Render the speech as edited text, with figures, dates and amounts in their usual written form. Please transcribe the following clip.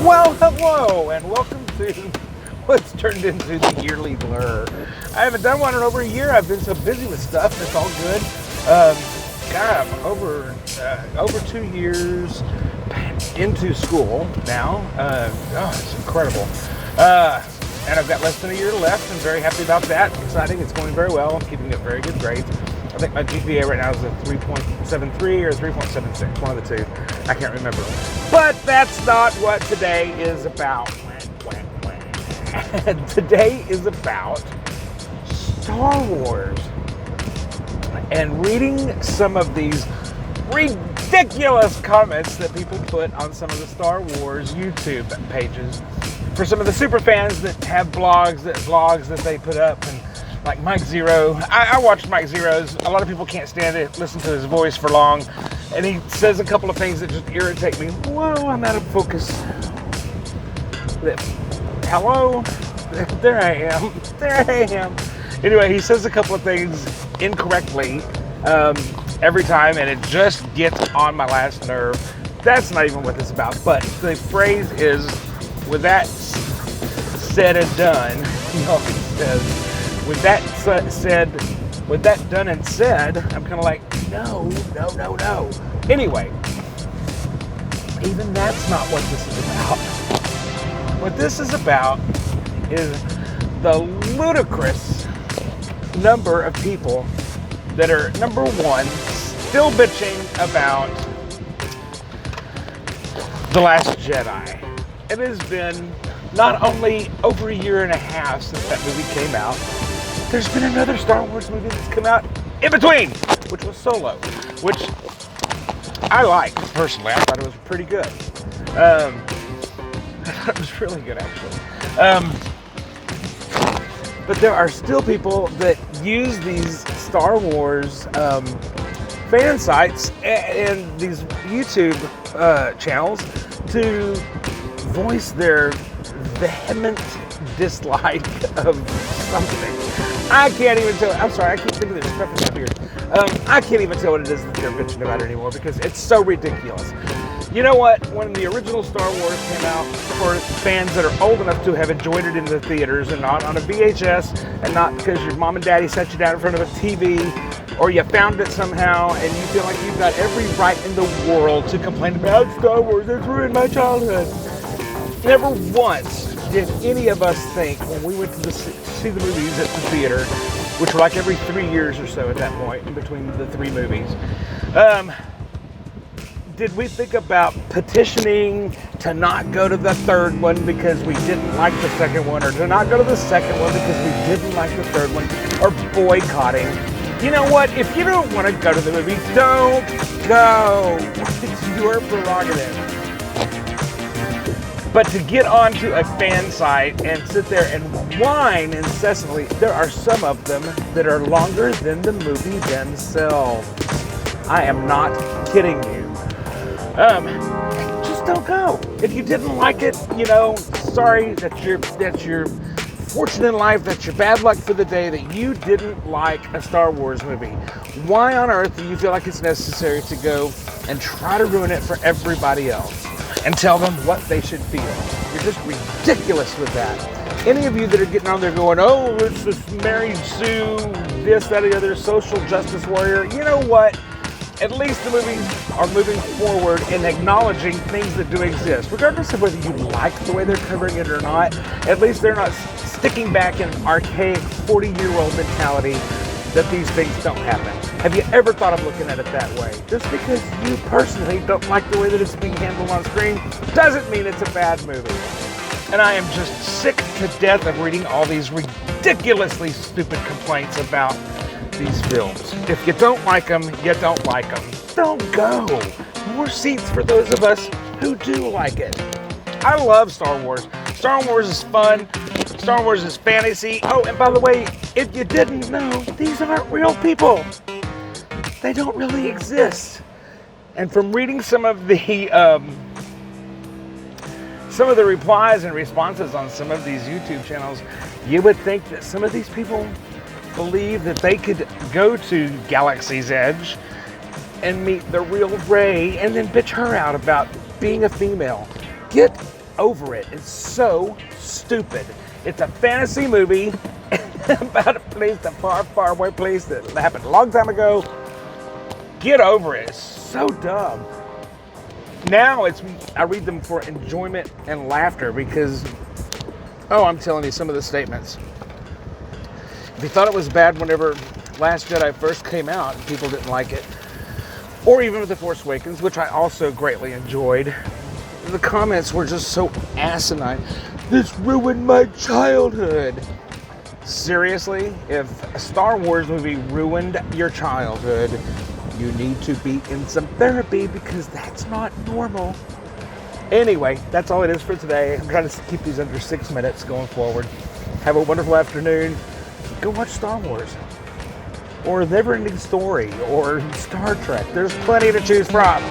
Well, hello, and welcome to what's turned into the yearly blur. I haven't done one in over a year. I've been so busy with stuff. It's all good. God, I'm over 2 years into school now. It's incredible. And I've got less than a year left. I'm very happy about that. Exciting. It's going very well. I'm keeping up very good grades. I think my GPA right now is a 3.73 or 3.76, one of the two. I can't remember. But that's not what today is about. Today is about Star Wars and reading some of these ridiculous comments that people put on some of the Star Wars YouTube pages. For some of the super fans that have vlogs that they put up, and like Mike Zero. I watched Mike Zero's. A lot of people can't stand it, listen to his voice for long, and he says a couple of things that just irritate me. Whoa, I'm out of focus. Hello? There I am. Anyway, he says a couple of things incorrectly every time, and it just gets on my last nerve. That's not even what it's about, but the phrase is, with that said and done, he always says, with that done and said, I'm kind of like, no. Anyway, even that's not what this is about. What this is about is the ludicrous number of people that are, number one, still bitching about The Last Jedi. It has been not only over a year and a half since that movie came out, there's been another Star Wars movie that's come out in between, which was Solo, which I liked personally. I thought it was pretty good. I thought it was really good, actually. But there are still people that use these Star Wars fan sites and these YouTube channels to voice their vehement dislike of something. I can't even tell. I'm sorry, I keep thinking there's stuff in my beard. I can't even tell what it is that they're bitching about anymore because it's so ridiculous. You know what? When the original Star Wars came out, for fans that are old enough to have enjoyed it in the theaters and not on a VHS, and not because your mom and daddy sat you down in front of a TV, or you found it somehow and you feel like you've got every right in the world to complain about Star Wars, it's ruined my childhood. Never once did any of us think, when we went to see the movies at the theater, which were like every 3 years or so at that point, in between the three movies, did we think about petitioning to not go to the third one because we didn't like the second one, or to not go to the second one because we didn't like the third one, or boycotting? You know what? If you don't want to go to the movie, don't go. It's your prerogative. But to get onto a fan site and sit there and whine incessantly, there are some of them that are longer than the movie themselves. I am not kidding you. Just don't go. If you didn't like it, sorry, that's your fortune in life, that's your bad luck for the day that you didn't like a Star Wars movie. Why on earth do you feel like it's necessary to go and try to ruin it for everybody else and tell them what they should feel? You're just ridiculous with that. Any of you that are getting on there going, oh, it's this Mary Sue, this, that, or the other, social justice warrior, you know what? At least the movies are moving forward and acknowledging things that do exist. Regardless of whether you like the way they're covering it or not, at least they're not sticking back in archaic 40-year-old mentality that these things don't happen. Have you ever thought of looking at it that way? Just because you personally don't like the way that it's being handled on screen doesn't mean it's a bad movie. And I am just sick to death of reading all these ridiculously stupid complaints about these films. If you don't like them, you don't like them. Don't go. More seats for those of us who do like it. I love Star Wars. Star Wars is fun. Star Wars is fantasy. Oh, and by the way, if you didn't know, these aren't real people. They don't really exist. And from reading some of the replies and responses on some of these YouTube channels, you would think that some of these people believe that they could go to Galaxy's Edge and meet the real Rey and then bitch her out about being a female. Get over it. It's so stupid. It's a fantasy movie about a place, a far, far away place that happened a long time ago. Get over it. It's so dumb. Now I read them for enjoyment and laughter because, I'm telling you some of the statements. If you thought it was bad whenever Last Jedi first came out and people didn't like it, or even with The Force Awakens, which I also greatly enjoyed, the comments were just so asinine. This ruined my childhood. Seriously, if a Star Wars movie ruined your childhood, you need to be in some therapy because that's not normal. Anyway, that's all it is for today. I'm trying to keep these under 6 minutes going forward. Have a wonderful afternoon. Go watch Star Wars. Or Never Ending Story. Or Star Trek. There's plenty to choose from.